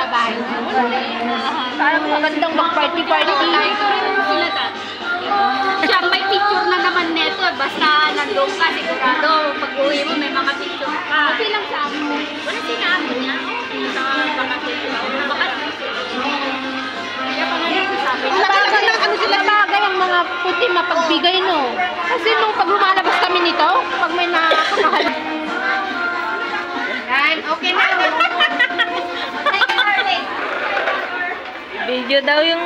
sa bahay. Parang magandang mag-party-party. Siya, may picture na naman neto. Basta nandun ka, sigurado. Pag-uwi mo, may mga picture ka. Okay lang sa amin. Wala sinabi niya. Sa baka kaya pa nga nagsasabi. Ano sila bagay ang mga puti mapagbigay, no? Kasi nung pag lumalabas kami nito, pag may nakakahal. Yan, okay na. Video daw yung